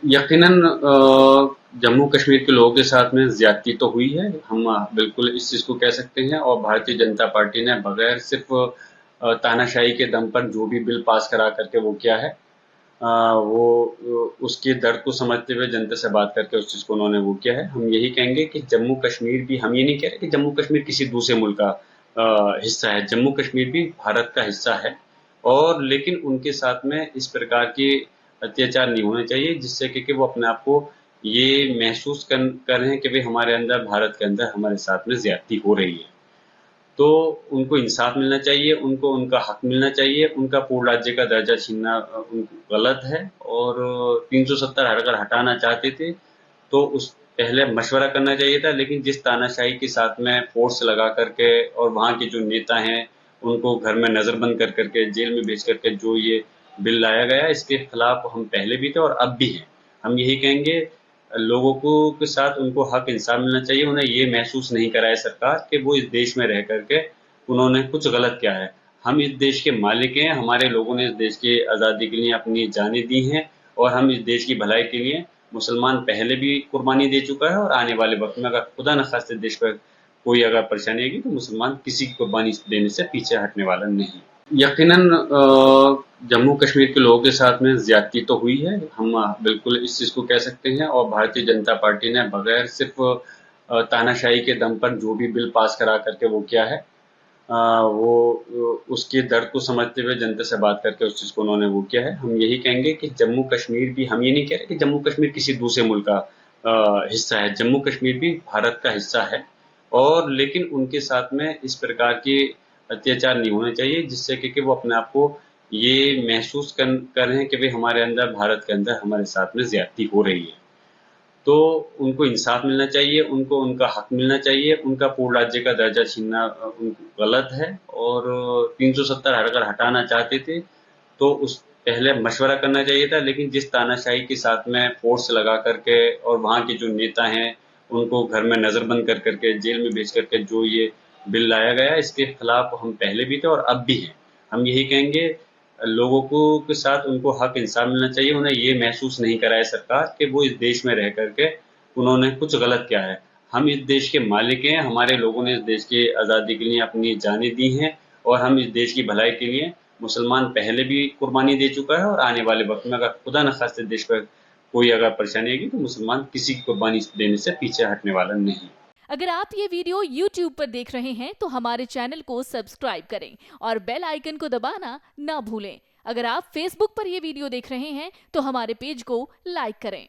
यकीनन जम्मू कश्मीर के लोगों के साथ में ज़्यादती तो हुई है। हम बिल्कुल इस चीज़ को कह सकते हैं और भारतीय जनता पार्टी ने बगैर सिर्फ़ तानाशाही के दम पर जो भी बिल पास करा करके वो किया है, वो उसके दर्द को समझते हुए जनता से बात करके उस चीज़ को उन्होंने वो किया है। हम यही कहेंगे कि जम्मू कश्मीर भी, हम ये नहीं कह रहे कि जम्मू कश्मीर किसी दूसरे मुल्क का हिस्सा है। जम्मू कश्मीर भी भारत का हिस्सा है, और लेकिन उनके साथ में इस प्रकार के अत्याचार नहीं होने चाहिए जिससे कि वो अपने आप को ये महसूस कर रहे हैं कि भाई हमारे अंदर, भारत के अंदर हमारे साथ में ज्यादती हो रही है। तो उनको इंसाफ मिलना चाहिए, उनको उनका हक मिलना चाहिए। उनका पूर्ण राज्य का दर्जा छीनना गलत है। और 370 अगर हटाना चाहते थे तो उस पहले मशवरा करना चाहिए था, लेकिन जिस तानाशाही के साथ में फोर्स लगा करके और वहाँ के जो नेता हैं उनको घर में नजरबंद कर करके जेल में भेज करके जो ये बिल लाया गया, इसके खिलाफ हम पहले भी थे और अब भी हैं। हम यही कहेंगे, लोगों को के साथ उनको हक इंसाफ मिलना चाहिए। उन्हें ये महसूस नहीं कराए सरकार कि वो इस देश में रह करके उन्होंने कुछ गलत किया है। हम इस देश के मालिक हैं, हमारे लोगों ने इस देश की आज़ादी के लिए अपनी जानें दी हैं, और हम इस देश की भलाई के लिए, मुसलमान पहले भी कुर्बानी दे चुका है और आने वाले वक्त में अगर खुदा न खास्ते देश पर कोई अगर परेशानी आएगी तो मुसलमान किसी की कुर्बानी देने से पीछे हटने वाला नहीं। यकीनन जम्मू कश्मीर के लोगों के साथ में ज्यादती तो हुई है। हम बिल्कुल इस चीज़ को कह सकते हैं और भारतीय जनता पार्टी ने बगैर सिर्फ तानाशाही के दम पर जो भी बिल पास करा करके वो किया है, वो उसके दर्द को समझते हुए जनता से बात करके उस चीज़ को उन्होंने वो किया है। हम यही कहेंगे कि जम्मू कश्मीर भी, हम ये नहीं कह रहे कि जम्मू कश्मीर किसी दूसरे मुल्क का हिस्सा है। जम्मू कश्मीर भी भारत का हिस्सा है, और लेकिन उनके साथ में इस प्रकार के अत्याचार नहीं होने चाहिए जिससे कि वो अपने आप को ये महसूस कर रहे हैं कि भाई हमारे अंदर, भारत के अंदर हमारे साथ में ज्यादती हो रही है। तो उनको इंसाफ मिलना चाहिए, उनको उनका हक मिलना चाहिए। उनका पूर्ण राज्य का दर्जा छीनना गलत है। और 370 अगर हटाना चाहते थे तो उस पहले मशवरा करना चाहिए था, लेकिन जिस तानाशाही के साथ में फोर्स लगा करके और वहाँ के जो नेता हैं उनको घर में नजरबंद कर करके जेल में भेज करके जो ये बिल लाया गया, इसके खिलाफ हम पहले भी थे और अब भी हैं। हम यही कहेंगे, लोगों को के साथ उनको हक इंसाफ मिलना चाहिए। उन्हें ये महसूस नहीं कराए सरकार कि वो इस देश में रह करके उन्होंने कुछ गलत किया है। हम इस देश के मालिक हैं, हमारे लोगों ने इस देश की आज़ादी के लिए अपनी जानें दी हैं, और हम इस देश की भलाई के लिए, मुसलमान पहले भी कुर्बानी दे चुका है और आने वाले वक्त में अगर खुदा न खास्ते देश पर कोई अगर परेशानी आएगी तो मुसलमान किसी की कुर्बानी देने से पीछे हटने वाला नहीं। अगर आप ये वीडियो YouTube पर देख रहे हैं तो हमारे चैनल को सब्सक्राइब करें और बेल आइकन को दबाना ना भूलें। अगर आप Facebook पर ये वीडियो देख रहे हैं तो हमारे पेज को लाइक करें।